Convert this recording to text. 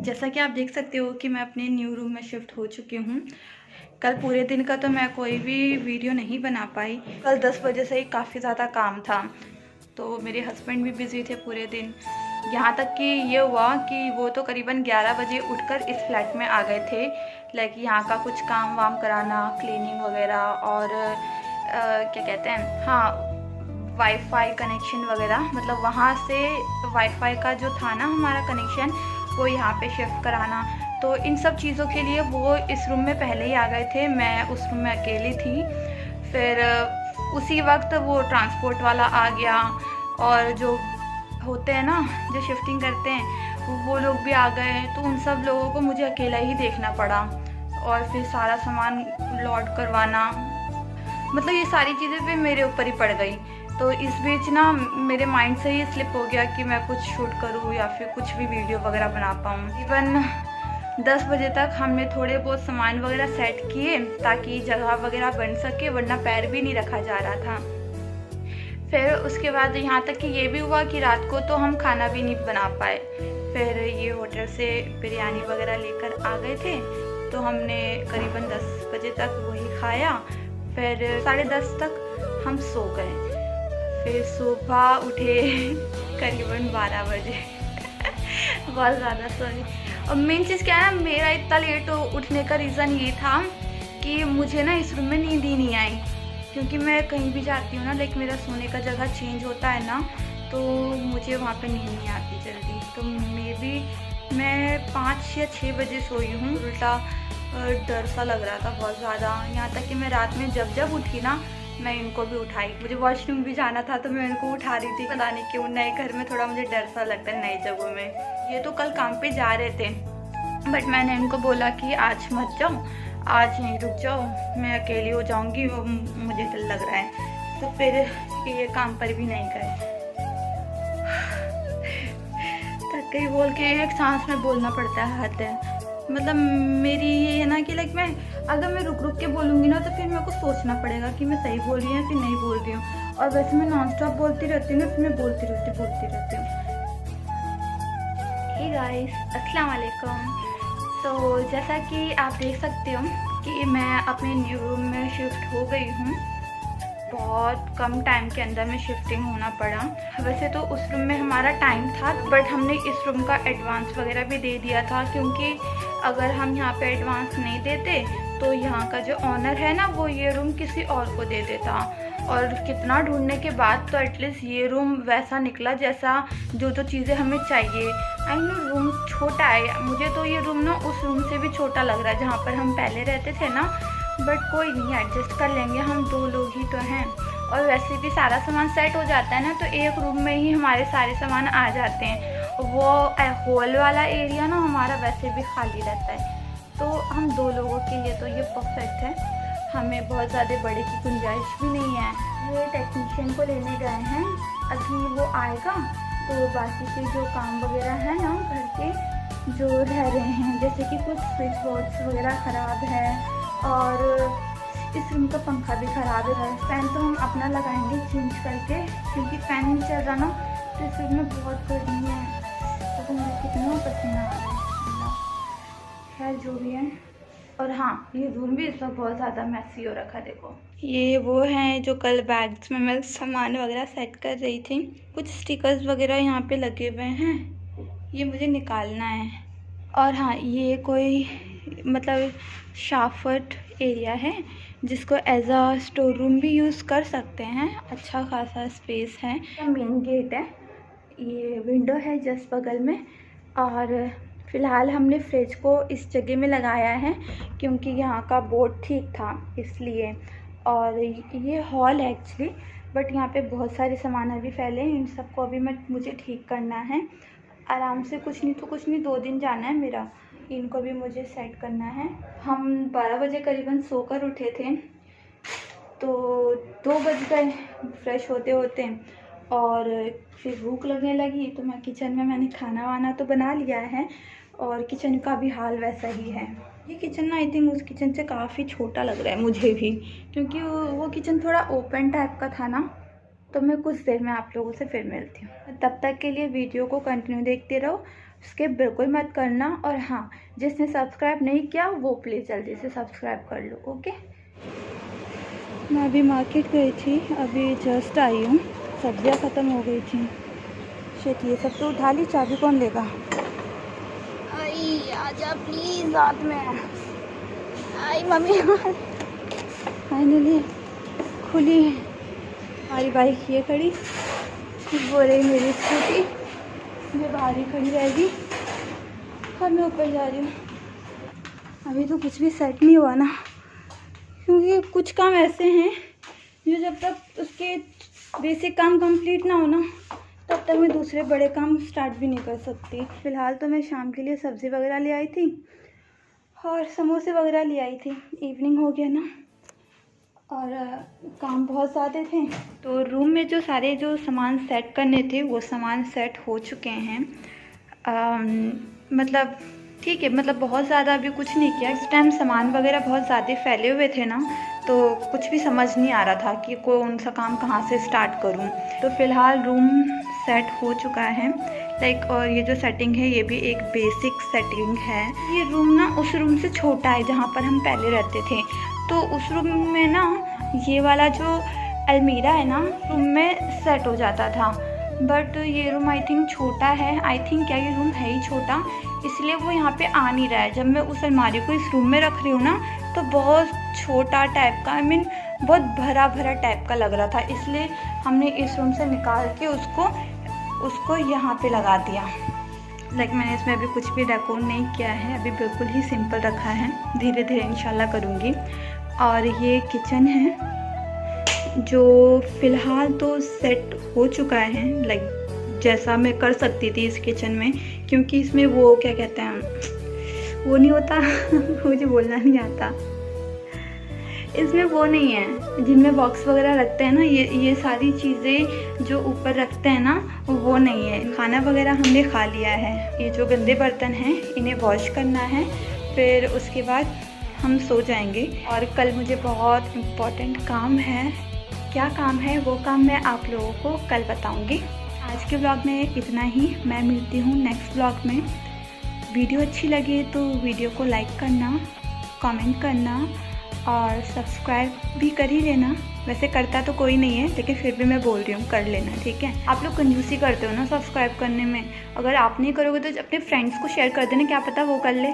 जैसा कि आप देख सकते हो कि मैं अपने न्यू रूम में शिफ्ट हो चुकी हूँ। कल पूरे दिन का तो मैं कोई भी वीडियो नहीं बना पाई। कल 10 बजे से ही काफ़ी ज़्यादा काम था, तो मेरे हस्बैंड भी बिज़ी थे पूरे दिन। यहाँ तक कि ये हुआ कि वो तो करीबन 11 बजे उठकर इस फ्लैट में आ गए थे। लाइक यहाँ का कुछ काम वाम कराना, क्लीनिंग वगैरह और क्या कहते हैं, हाँ, वाईफाई कनेक्शन वगैरह, मतलब वहाँ से वाईफाई का जो था ना हमारा कनेक्शन, वो यहाँ पे शिफ्ट कराना। तो इन सब चीज़ों के लिए वो इस रूम में पहले ही आ गए थे, मैं उस रूम में अकेली थी। फिर उसी वक्त वो ट्रांसपोर्ट वाला आ गया और जो होते हैं ना, जो शिफ्टिंग करते हैं, वो लोग भी आ गए। तो उन सब लोगों को मुझे अकेला ही देखना पड़ा और फिर सारा सामान लोड करवाना, मतलब ये सारी चीज़ें भी मेरे ऊपर ही पड़ गई। तो इस बीच ना मेरे माइंड से ही स्लिप हो गया कि मैं कुछ शूट करूँ या फिर कुछ भी वीडियो वगैरह बना पाऊँ। इवन 10 बजे तक हमने थोड़े बहुत सामान वगैरह सेट किए ताकि जगह वगैरह बन सके, वरना पैर भी नहीं रखा जा रहा था। फिर उसके बाद यहाँ तक कि ये भी हुआ कि रात को तो हम खाना भी नहीं बना पाए। फिर ये होटल से बिरयानी वगैरह लेकर आ गए थे, तो हमने करीबन 10 बजे तक वही खाया। फिर 10:30 तक हम सो गए। फिर सुबह उठे करीबन 12 बजे बहुत ज़्यादा सॉरी। और मेन चीज़ क्या है ना, मेरा इतना लेट उठने का रीज़न ये था कि मुझे ना इस रूम में नींद ही नहीं आई। क्योंकि मैं कहीं भी जाती हूँ ना, लाइक मेरा सोने का जगह चेंज होता है ना, तो मुझे वहाँ पे नींद नहीं आती जल्दी। तो मे बी मैं 5 या 6 बजे सोई हूँ। उल्टा डर सा लग रहा था बहुत ज़्यादा। यहाँ तक कि मैं रात में जब उठी ना, मैं इनको भी उठाई। मुझे वॉशरूम भी जाना था तो मैं इनको उठा रही थी। पता नहीं क्यों नए घर में थोड़ा मुझे डर सा लगता है, नई जगहों में। ये तो कल काम पे जा रहे थे, बट मैंने इनको बोला कि आज मत जाओ, आज यहीं रुक जाओ, मैं अकेली हो जाऊंगी, वो मुझे डर लग रहा है। तो फिर ये काम पर भी नहीं गए। तक कहीं बोल के एक सांस में बोलना पड़ता है। मतलब मेरी ये है ना कि लाइक अगर मैं रुक के बोलूँगी ना, तो फिर मेरे को सोचना पड़ेगा कि मैं सही बोल रही हूँ या फिर नहीं बोल रही हूँ। और वैसे मैं नॉन स्टॉप बोलती रहती हूँ ना, फिर मैं बोलती रहती हूँ। हे गाइस, अस्सलाम वालेकुम। तो जैसा कि आप देख सकते हो कि मैं अपने न्यू रूम में शिफ्ट हो गई हूँ। बहुत कम टाइम के अंदर में शिफ्टिंग होना पड़ा। वैसे तो उस रूम में हमारा टाइम था, बट हमने इस रूम का एडवांस वगैरह भी दे दिया था, क्योंकि अगर हम यहाँ पे एडवांस नहीं देते तो यहाँ का जो ऑनर है ना, वो ये रूम किसी और को दे देता। और कितना ढूंढने के बाद तो एटलीस्ट ये रूम वैसा निकला जैसा जो चीज़ें हमें चाहिए। आई नो रूम छोटा है, मुझे तो ये रूम ना उस रूम से भी छोटा लग रहा है जहाँ पर हम पहले रहते थे ना, बट कोई नहीं, एडजस्ट कर लेंगे, हम 2 लोग ही तो हैं। और वैसे भी सारा सामान सेट हो जाता है ना, तो एक रूम में ही हमारे सारे सामान आ जाते हैं। वो हॉल वाला एरिया ना हमारा वैसे भी खाली रहता है, तो हम 2 लोगों के लिए तो ये परफेक्ट है। हमें बहुत ज़्यादा बड़े की गुंजाइश भी नहीं है। ये टेक्नीशियन को लेने गए हैं, अभी वो आएगा तो बाकी के जो काम वगैरह है ना घर के जो रह रहे हैं, जैसे कि कुछ स्विच बोर्ड्स वगैरह ख़राब है और इस रूम का पंखा भी ख़राब है। फ़ैन तो हम अपना लगाएंगे चेंज करके, क्योंकि फ़ैन नहीं चल रहा ना, तो इस रूम में बहुत गर्मी है। तो मुझे कितना पसीना आ रहा है, खैर जो भी है। और हाँ, ये रूम भी इस वक्त बहुत ज़्यादा मैसी हो रखा है। देखो, ये वो हैं जो कल बैग्स में मैं सामान वगैरह सेट कर रही थी। कुछ स्टिकर्स वगैरह यहाँ पे लगे हुए हैं, ये मुझे निकालना है। और हाँ, ये कोई मतलब शाफट एरिया है जिसको एज अ स्टोर रूम भी यूज़ कर सकते हैं। अच्छा खासा स्पेस है। मेन गेट है, ये विंडो है जस्ट बगल में। और फ़िलहाल हमने फ्रिज को इस जगह में लगाया है क्योंकि यहाँ का बोर्ड ठीक था इसलिए। और ये हॉल है एक्चुअली, बट यहाँ पे बहुत सारे सामान अभी फैले हैं, इन सबको अभी मुझे ठीक करना है आराम से। कुछ नहीं तो कुछ नहीं, 2 दिन जाना है मेरा, इनको भी मुझे सेट करना है। हम 12 बजे करीबन सोकर उठे थे, तो 2 बज गए फ्रेश होते होते। और फिर भूख लगने लगी, तो मैं किचन में मैंने खाना वाना तो बना लिया है और किचन का भी हाल वैसा ही है। ये किचन ना आई थिंक उस किचन से काफ़ी छोटा लग रहा है मुझे भी, क्योंकि वो किचन थोड़ा ओपन टाइप का था ना। तो मैं कुछ देर में आप लोगों से फिर मिलती हूँ, तब तक के लिए वीडियो को कंटिन्यू देखते रहो स्किप बिल्कुल मत करना। और हाँ, जिसने सब्सक्राइब नहीं किया वो प्लीज़ जल्दी से सब्सक्राइब कर लो। ओके, मैं अभी मार्केट गई थी, अभी जस्ट आई हूँ। सब्जियाँ ख़त्म हो गई थी। शिट, ये सब तो उठा ली, चाबी कौन लेगा? आई आजा प्लीज़, रात में आई मम्मी। फाइनली खुली हमारी बाइक, ये खड़ी, वो रही मेरी स्कूटी, ये बाहर ही खड़ी रहेगी और मैं ऊपर जा रही हूँ। अभी तो कुछ भी सेट नहीं हुआ ना, क्योंकि कुछ काम ऐसे हैं जो जब तक उसके बेसिक काम कंप्लीट ना हो ना, तब तक मैं दूसरे बड़े काम स्टार्ट भी नहीं कर सकती। फ़िलहाल तो मैं शाम के लिए सब्ज़ी वगैरह ले आई थी और समोसे वगैरह ले आई थी। इवनिंग हो गया ना और काम बहुत ज़्यादा थे, तो रूम में जो सामान सेट करने थे वो सामान सेट हो चुके हैं। मतलब ठीक है, मतलब बहुत ज़्यादा अभी कुछ नहीं किया। इस टाइम सामान वगैरह बहुत ज़्यादा फैले हुए थे ना, तो कुछ भी समझ नहीं आ रहा था कि कौन सा काम कहाँ से स्टार्ट करूँ। तो फ़िलहाल रूम सेट हो चुका है लाइक, और ये जो सेटिंग है ये भी एक बेसिक सेटिंग है। ये रूम ना उस रूम से छोटा है जहाँ पर हम पहले रहते थे, तो उस रूम में ना ये वाला जो अलमीरा है ना रूम में सेट हो जाता था। बट ये रूम आई थिंक छोटा है, आई थिंक क्या ये रूम है ही छोटा, इसलिए वो यहाँ पे आ नहीं रहा है। जब मैं उस अलमारी को इस रूम में रख रही हूँ ना, तो बहुत छोटा टाइप का, आई मीन बहुत भरा भरा टाइप का लग रहा था, इसलिए हमने इस रूम से निकाल के उसको यहाँ पे लगा दिया। लाइक मैंने इसमें अभी कुछ भी डेकोर नहीं किया है, अभी बिल्कुल ही सिंपल रखा है, धीरे धीरे इंशाल्लाह करूँगी। और ये किचन है जो फ़िलहाल तो सेट हो चुका है, लाइक जैसा मैं कर सकती थी इस किचन में, क्योंकि इसमें वो क्या कहते हैं, वो नहीं होता मुझे बोलना नहीं आता, इसमें वो नहीं है जिनमें बॉक्स वगैरह रखते हैं ना, ये सारी चीज़ें जो ऊपर रखते हैं ना वो नहीं है। खाना वगैरह हमने खा लिया है, ये जो गंदे बर्तन हैं इन्हें वॉश करना है, फिर उसके बाद हम सो जाएंगे। और कल मुझे बहुत इम्पोर्टेंट काम है, क्या काम है वो काम मैं आप लोगों को कल बताऊंगी। आज के ब्लॉग में इतना ही, मैं मिलती हूँ नेक्स्ट ब्लॉग में। वीडियो अच्छी लगे तो वीडियो को लाइक करना, कमेंट करना और सब्सक्राइब भी कर ही लेना। वैसे करता तो कोई नहीं है, लेकिन फिर भी मैं बोल रही हूँ कर लेना, ठीक है। आप लोग कंजूसी करते हो ना सब्सक्राइब करने में, अगर आप नहीं करोगे तो अपने फ्रेंड्स को शेयर कर देना, क्या पता वो कर ले।